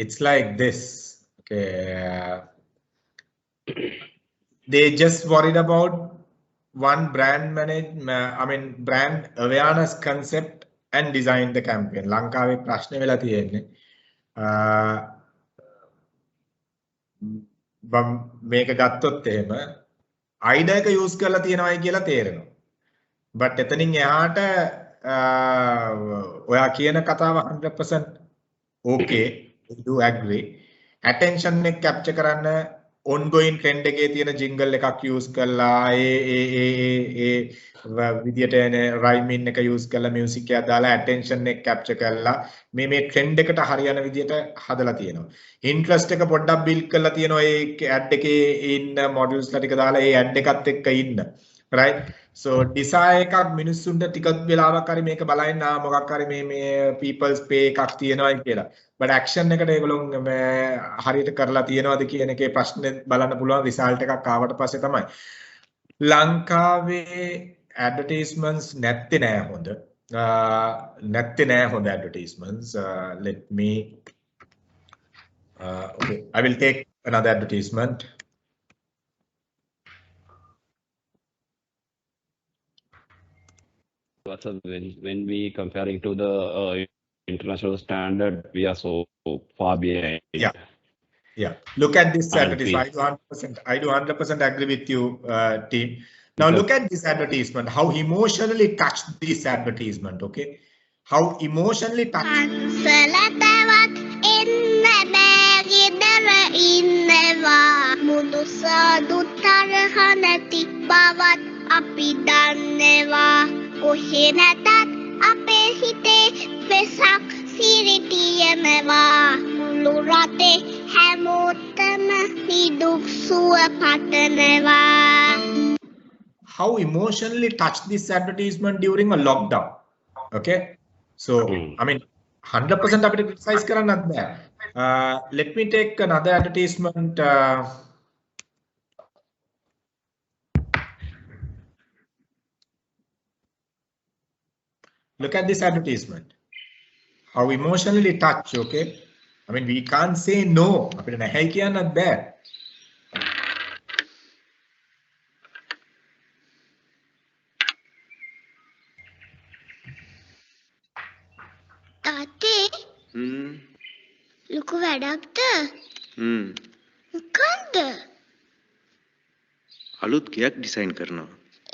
it's like this. Okay, they just worried about one brand brand awareness concept and design the campaign. ලංකාවේ ප්‍රශ්නේ වෙලා තියෙන්නේ මේක ගත්තොත් එහෙම අයිඩා එක යූස් කරලා තියෙනවයි කියලා තේරෙනවා. but එතනින් එහාට ඔයා කියන කතාව 100% okay, I do agree. Attention එක capture කරන්න ongoing trend එකේ තියෙන jingle එකක් use කරලා ඒ විදියට එන rhyming එක use කරලා music එකක් දාලා attention එක capture කරලා මේ trend එකට හරියන විදියට හදලා තියෙනවා. interest එක පොඩ්ඩක් build කරලා තියෙනවා ඒ ad එකේ ඉන්න models ලා ටික දාලා ඒ ad එකත් එක්ක ඉන්න. right? So desire එකක් මිනිස්සුන්ට ටිකක් වෙලාවක් හරි මේක බලන්න මොකක් හරි මේ people's pay එකක් තියෙනවා කියලා. but action එකට ඒගොල්ලෝ හරියට කරලා තියෙනවද කියන එකේ ප්‍රශ්නේ බලන්න පුළුවන් result එකක් ආවට පස්සේ තමයි. ලංකාවේ advertisements නැත්තේ නෑ හොඳ. නැත්තේ නෑ හොඳ advertisements. Let me okay, I will take another advertisement. So when we comparing to the international standard, we are so far behind. Yeah. Look at this advertisement. I do 100% agree with you, team. Now look at this advertisement. How emotionally touched this advertisement. Okay, how emotionally touched. කොහේ නැතත් අපේ හිතේ වෙසක් සිරිටියමවා මුළු රටේ හැමෝටම නිදුක් සුව පතනවා. How emotionally touched this advertisement during a lockdown. Okay, so I mean 100% අපිට criticize කරන්නත් බෑ. Let me take another advertisement. Look at this advertisement. How emotionally touched, okay? I mean, we can't say no. අපිට නැහැ කියන්නත් බෑ. තාත්තේ ලොකු වැඩක්ද? මොකන්ද? අලුත් ගයක් ඩිසයින් කරනවා.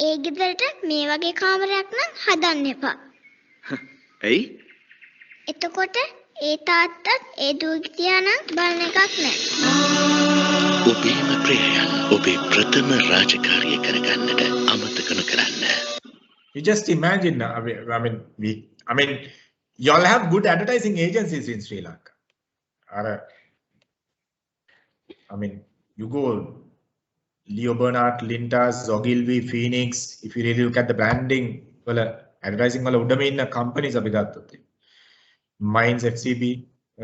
ඒ ගෙදරට මේ වගේ කාමරයක් නම් හදන්න එපා. ඇයි? එතකොට ඒ තාත්තත් ඒ දුවගේ තියා නම් බලන එකක් නෑ. ඔබේම ප්‍රියයන් ඔබේ ප්‍රථම රාජකාරිය කරගන්නට අමතක නොකරන්න. You just imagine, I mean, y'all have good advertising agencies in Sri Lanka. I mean, you go Leo Bernard, Lintas, Ogilvy, Phoenix. If you really look at the branding, well, advertising wala udama inna companies අපි ගත්තොත් Minds FCB,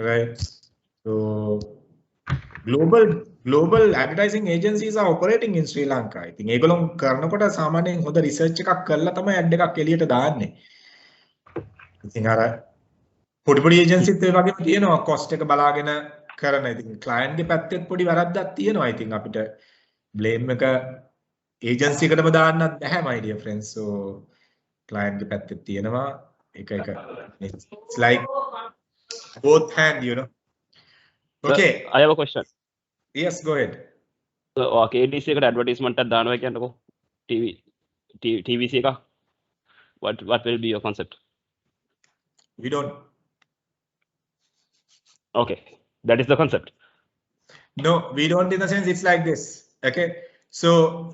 right? So global advertising agencies are operating in Sri Lanka. I think ඒගොල්ලෝ කරනකොට සාමාන්‍යයෙන් හොඳ research එකක් කරලා තමයි ad එකක් එළියට දාන්නේ. ඉතින් අර පොඩි agencies ඒ වගේම තියෙනවා cost එක බලාගෙන කරන. ඉතින් client ගේ පැත්තෙත් පොඩි වැරද්දක් තියෙනවා. I think අපිට blame එක agency එකටම දාන්නත් බැහැ my dear friends. So client ගේ පැත්තේ තියෙනවා එක it's like both hand, you know. Okay, I have a question. Yes, go ahead. So KDC එකට advertisement එකක් දානවා කියන්නකෝ TVC එක what will be your concept? We don't. Okay, that is the concept. No, we don't in the sense it's like this. Okay, so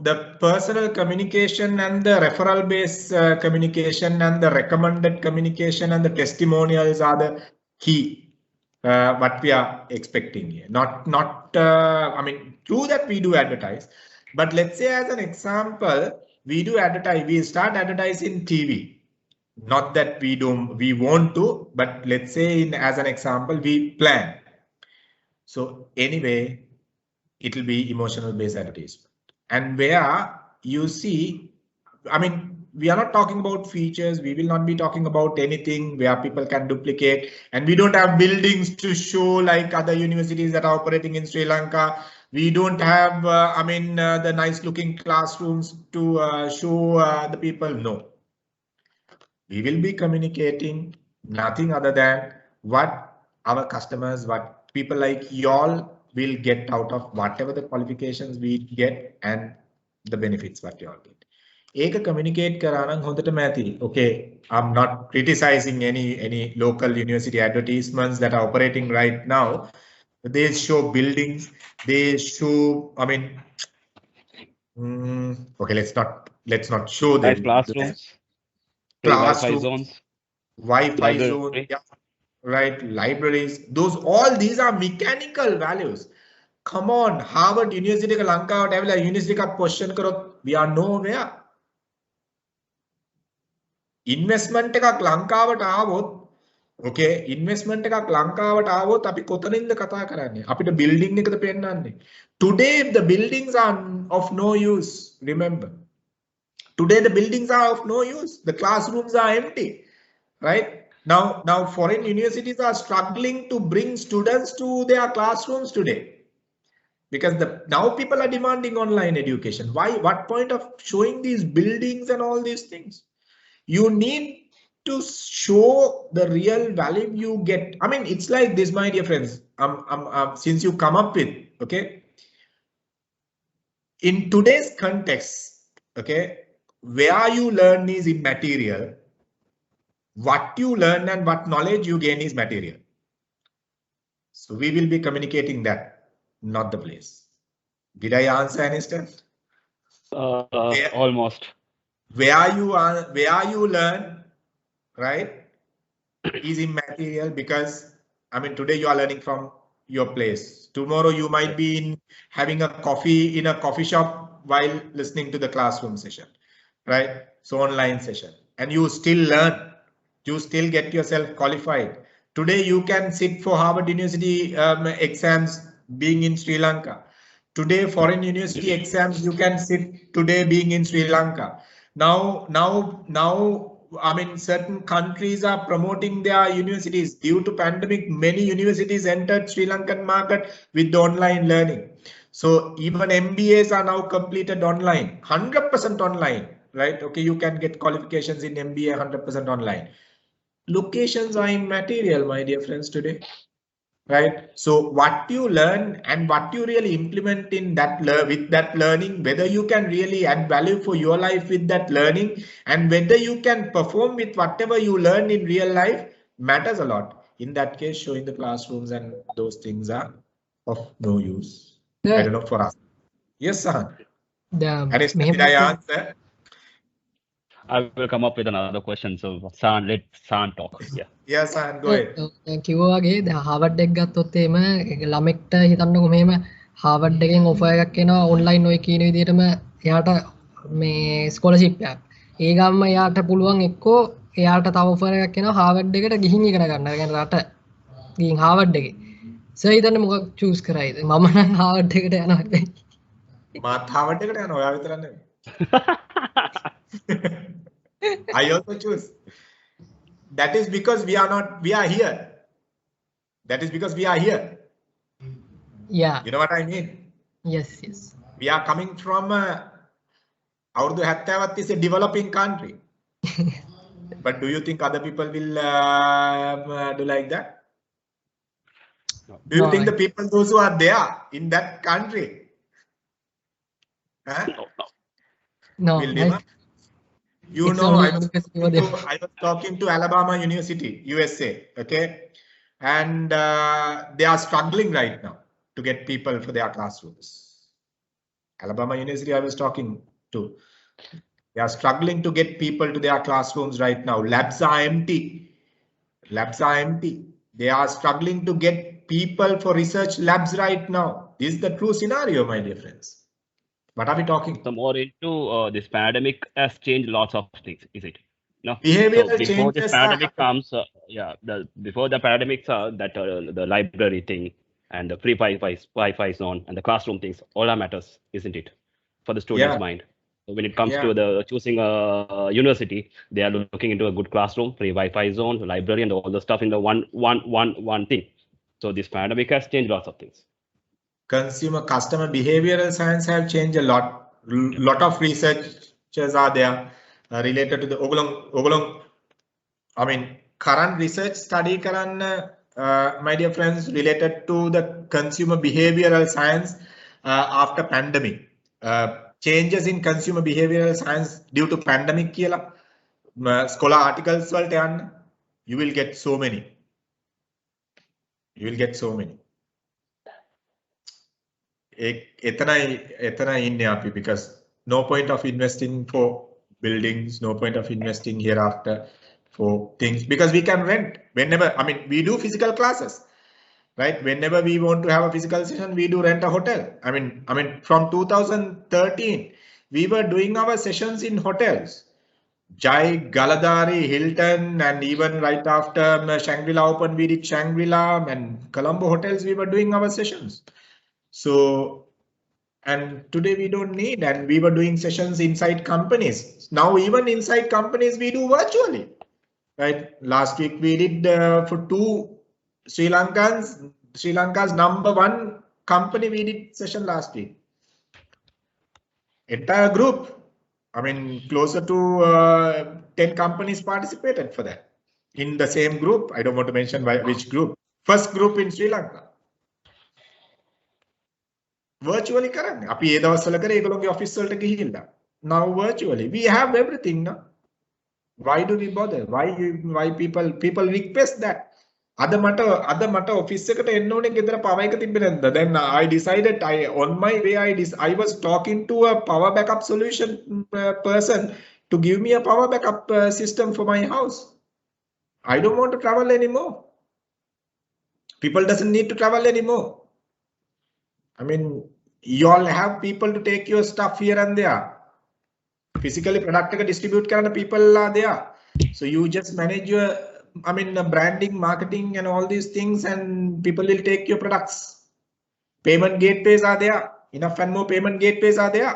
the personal communication and the referral based communication and the recommended communication and the testimonials are the key. what we are expecting here. I mean, true that we do advertise, but let's say as an example, we do advertise, we start advertising TV. Not that we want to, but let's say as an example, we plan. So anyway, it will be emotional based advertisement. And where you see, I mean, we are not talking about features. We will not be talking about anything where people can duplicate, and we don't have buildings to show like other universities that are operating in Sri Lanka. We don't have, the nice looking classrooms to show the people. No. We will be communicating nothing other than what our customers, what people like y'all will get out of whatever the qualifications we get and the benefits what y'all get. Eka communicate karana hondata mathi. Okay, I'm not criticizing any local university advertisements that are operating right now. They show buildings. They show. I mean, okay, let's not show them. Classrooms. Classroom, Wi-Fi zones, Wi-Fi zone, yeah, right? Libraries. All these are mechanical values. Come on, Harvard University ka Lanka or whatever university ka question karo, we are nowhere. Investment ka Lanka wat avot, okay? Investment ka Lanka wat avot, api kotaninda kata karane. Api the building ne kata pennanne. Today the buildings are of no use. Remember. Today, the buildings are of no use. The classrooms are empty, right? Now foreign universities are struggling to bring students to their classrooms today because now people are demanding online education. Why? What point of showing these buildings and all these things? You need to show the real value you get. I mean, it's like this, my dear friends. Since you come up with, okay, in today's context, okay, where you learn is immaterial. What you learn and what knowledge you gain is material. So we will be communicating that, not the place. Did I answer, Aniston? Almost. Where you learn, right, is immaterial because, I mean, today you are learning from your place. Tomorrow you might be having a coffee in a coffee shop while listening to the classroom session. Right? So online session, and you still learn, you still get yourself qualified. Today you can sit for Harvard University exams being in Sri Lanka. Today foreign university exams you can sit today being in Sri Lanka. Now, I mean, certain countries are promoting their universities. Due to pandemic, many universities entered Sri Lankan market with the online learning. So even MBAs are now completed online, 100% online. Right? Okay, you can get qualifications in MBA 100% online. Locations are immaterial, my dear friends, today. Right? So what you learn and what you really implement in that with that learning, whether you can really add value for your life with that learning and whether you can perform with whatever you learn in real life matters a lot. In that case, showing the classrooms and those things are of no use. Yeah. I don't know for us. Yes, Sahan. Did I answer? I will come up with another question. So let San talk. Yeah. Yes, San, go ahead. කිව්වා වගේ දැන් Harvard එක ගත්තොත් එහෙම ළමෙක්ට හිතන්නකො මෙහෙම Harvard එකෙන් offer එකක් එනවා ඔන්ලයින් ඔය කියන විදිහටම එයාට මේ ස්කෝලර්ෂිප් එකක්. ඒ ගම්ම එයාට පුළුවන් එක්කෝ එයාට තව ඔෆර් එකක් එනවා හාවර්ඩ් එකට ගිහින් ඉගෙන ගන්න. ඒ කියන්නේ රට ගිහින් හාවර්ඩ් එකේ. සර් හිතන්න මොකක් චූස් කරයිද? මම නම් හාවර්ඩ් එකට යනවා. මාත් හාවර්ඩ් එකට යනවා. ඔයා විතරක් නෙමෙයි. I also choose. That is because we are here. That is because we are here. Yeah. You know what I mean? Yes. We are coming from අවුරුදු 70ක් is a developing country. But do you think other people will do like that? Do you think the people, those who are there in that country? Huh? No. You know, I was talking to Alabama University, USA, okay? And they are struggling right now to get people for their classrooms. Alabama University I was talking to. They are struggling to get people to their classrooms right now. Labs are empty. They are struggling to get people for research labs right now. This is the true scenario, my dear friends. What are we talking? So more into this pandemic has changed lots of things, is it? No. Behavioral So before this changes are pandemic happening. comes, before the pandemic, that the library thing and the free Wi-Fi zone and the classroom things, all that matters, isn't it? For the student's Yeah. mind. So when it comes Yeah. to the choosing a university, they are looking into a good classroom, free Wi-Fi zone, library, and all the stuff in the one thing. So this pandemic has changed lots of things. Customer behavioral science have changed a lot. Lot of researchers are there related to the Ogolong. I mean, current research study my dear friends, related to the consumer behavioral science after pandemic. Changes in consumer behavioral science due to pandemic කියලා scholar articles වලට යන්න, you will get so many. You will get so many. එතනයි ඉන්නේ අපි, because no point of investing for buildings, no point of investing hereafter for things, because we can rent whenever. I mean, we do physical classes, right? Whenever we want to have a physical session, we do rent a hotel. I mean, from 2013, we were doing our sessions in hotels. Jai, Galadari, Hilton, and even right after Shangri-La opened, we did Shangri-La and Colombo hotels. We were doing our sessions. So, and today we don't need, and we were doing sessions inside companies. Now, even inside companies, we do virtually, right? Last week we did for two Sri Lanka's #1 company, we did session last week. Entire group. I mean, closer to 10 companies participated for that in the same group. I don't want to mention which group. First group in Sri Lanka. Virtually කරන්නේ. අපි ඒ දවස්වල කරේ ඒගොල්ලෝගේ office වලට ගිහිල්ලා. Now virtually. We have everything now. Why do we bother? Why people request that? අද මට office එකට එන්න ඕනේ ගෙදර power එක තිබ්බේ නැද්ද? Then I decided on my way I was talking to a power backup solution person to give me a power backup system for my house. I don't want to travel anymore. People doesn't need to travel anymore. I mean, you all have people to take your stuff here and there. Physically, product distribute karana people are there. So you just manage your, branding, marketing, and all these things, and people will take your products. Payment gateways are there. Enough and more payment gateways are there.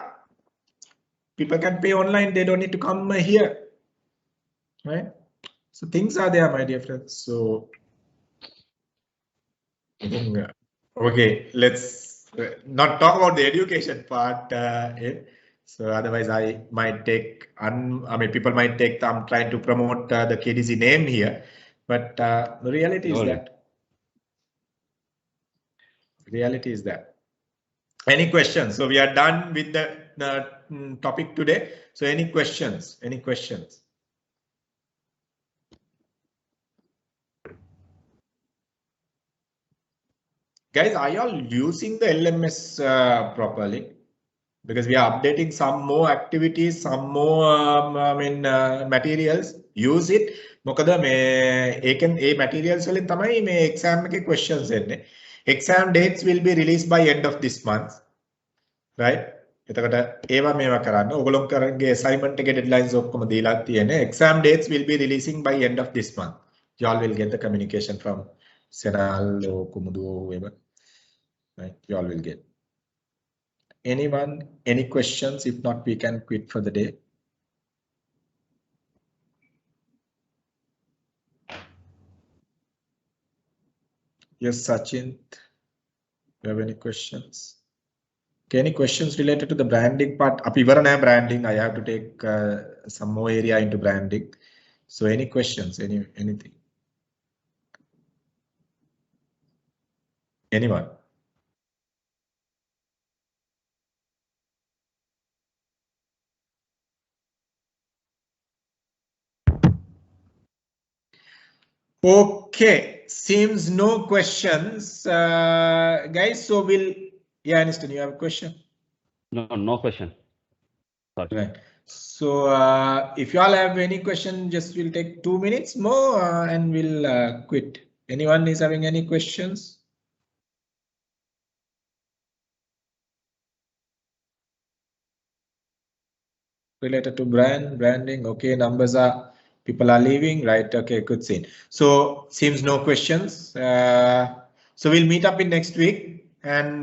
People can pay online. They don't need to come here, right? So things are there, my dear friends. So, okay, let's not talk about the education part. So otherwise I might take, people might take, I'm trying to promote the KDZ name here, but the reality is that. Reality is that. Any questions? So we are done with the topic today. So any questions? Any questions? Guys, are you all using the LMS properly? Because we are updating some more activities, some more materials. Use it. මොකද මේ materials වලින් තමයි මේ exam එකේ questions එන්නේ. Exam dates will be released by end of this month, right? එතකොට ඒවා මේවා කරන්න. ඔයගොල්ලෝ කරගේ assignment එකේ deadlines ඔක්කොම දීලා තියෙන්නේ. Exam dates will be releasing by end of this month. You all will get the communication from Senal or Kumudu or whoever. Right, you all will get. Anyone, any questions? If not, we can quit for the day. Yes, Sachin, you have any questions? Okay, any questions related to the branding part? Apivarana branding, I have to take some more area into branding. So any questions, anything? Anyone? Okay, seems no questions, guys. So we'll, yeah, Aniston, you have a question? No question. Sorry. Right. So if you all have any question, just we'll take 2 minutes more and we'll quit. Anyone is having any questions? Related to branding, okay, numbers are, people are leaving, right? Okay, good scene. So seems no questions. So we'll meet up in next week, and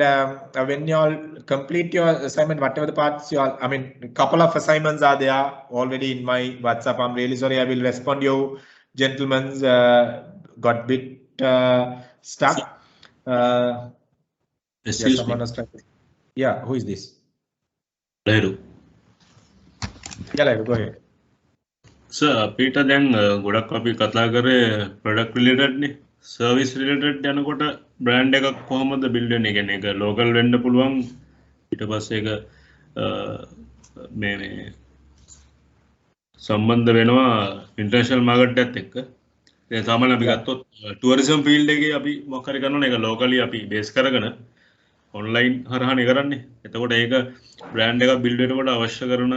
when you all complete your assignment, whatever the parts you all, I mean, a couple of assignments are there already in my WhatsApp. I'm really sorry, I will respond you gentlemen's got bit stuck. Excuse me. Yeah, who is this? Leru. Yeah, go ahead. Sir, Peter, then godak අපි කතා කරේ product related නේ. Service related යනකොට brand එකක් කොහොමද build වෙන්නේ? කියන්නේ ඒක local වෙන්න පුළුවන්. ඊට පස්සේ ඒක මේ සම්බන්ධ වෙනවා international market එකත් එක්ක. දැන් සාමාන්‍යයෙන් අපි ගත්තොත් tourism field එකේ අපි මොකක් හරි කරනවා නේ ඒක locally අපි base කරගෙන online හරහානේ කරන්නේ. එතකොට ඒක brand එකක් build වෙනකොට අවශ්‍ය කරන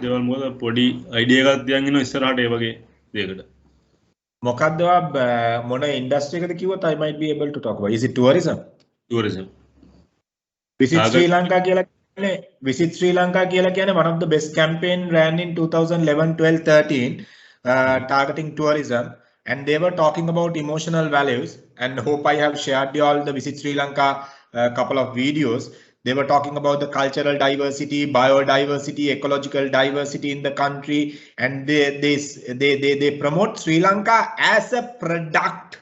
දේවල් මොකද පොඩි idea එකක් තියන් ඉන්න ඉස්සරහට ඒ වගේ දෙයකට. මොකක්ද මොන industry එකද කිව්වොත් I might be able to talk about. Is it tourism? Tourism. Visit Sri Lanka කියලා කියන්නේ Visit Sri Lanka කියලා කියන්නේ one of the best campaign ran in 2011, 12, 13 targeting tourism, and they were talking about emotional values, and hope I have shared you all the Visit Sri Lanka couple of videos. They were talking about the cultural diversity, biodiversity, ecological diversity in the country, and they promote Sri Lanka as a product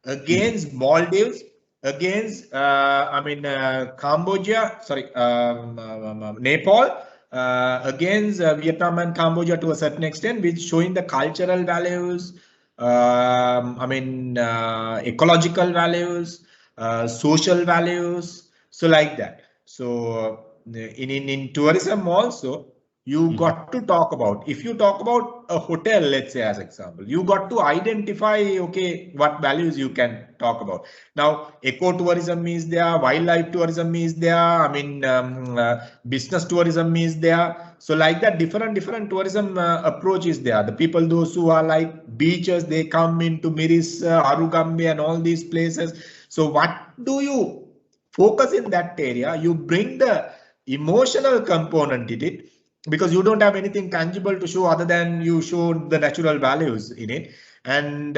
against Maldives, against Cambodia, sorry, Nepal, against Vietnam and Cambodia to a certain extent, which showing the cultural values, ecological values, social values, so like that. So in tourism also, you got to talk about, if you talk about a hotel, let's say as example, you got to identify, okay, what values you can talk about. Now, eco-tourism is there, wildlife tourism is there, business tourism is there. So like that, different tourism approach is there. The people, those who are like beaches, they come into Miris, Arugambe and all these places. So what do you focus in that area? You bring the emotional component in it, because you don't have anything tangible to show other than you show the natural values in it. And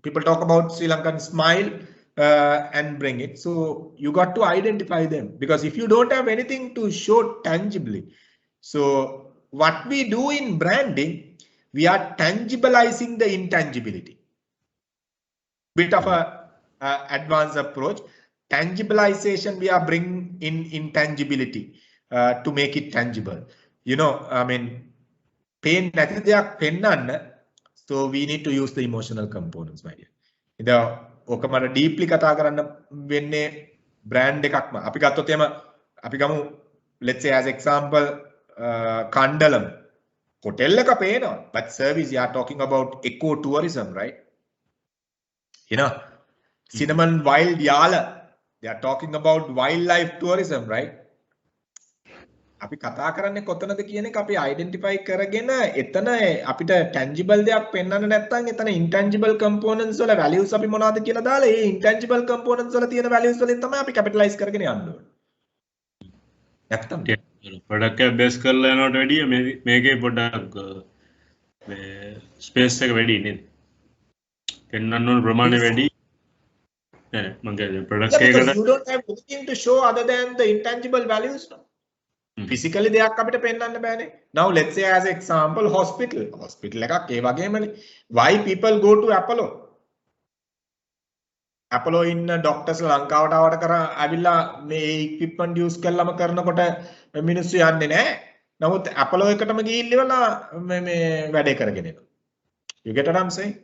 people talk about Sri Lankan smile and bring it. So you got to identify them, because if you don't have anything to show tangibly, so what we do in branding, we are tangibilizing the intangibility. Bit of a advanced approach. Tangibilization, we are bringing in intangibility to make it tangible. You know, pain, so we need to use the emotional components, my dear. The okamara deeply kata karanna wenne brand ekakma. Api gatthoth ema api gamu, let's say as example, Kandalam. Hotel එක පේනවා, but service, you are talking about eco tourism, right? You know, Cinnamon Wild Yala, they are talking about wildlife tourism, right? අපි කතා කරන්නේ කොතනද කියන එක අපි identify කරගෙන එතන අපිට tangible දෙයක් පෙන්වන්න නැත්නම් එතන intangible components වල values අපි මොනවද කියලා දාලා ඒ intangible components වල තියෙන values වලින් තමයි අපි capitalize කරගෙන යන්න ඕනේ. නැත්තම් product එක base කරලා යනවට වැඩිය මේකේ පොඩ්ඩක් මේ space එක වැඩි නේද? පෙන්වන්න ඕන ප්‍රමාණය වැඩි. මම කියන්නේ product එකකට you don't have anything to show other than the intangible values. Physically දෙයක් අපිට පෙන්වන්න බෑනේ. Now let's say as example hospital එකක් ඒ වගේමනේ. Why people go to Apollo in doctors ලංකාවට ආවට කර අවිලා මේ equipment use කරලම කරනකොට මිනිස්සු යන්නේ නැහැ. නමුත් Apollo එකටම ගිහිල්ලා මේ වැඩේ කරගෙන එනවා. You get what I'm saying?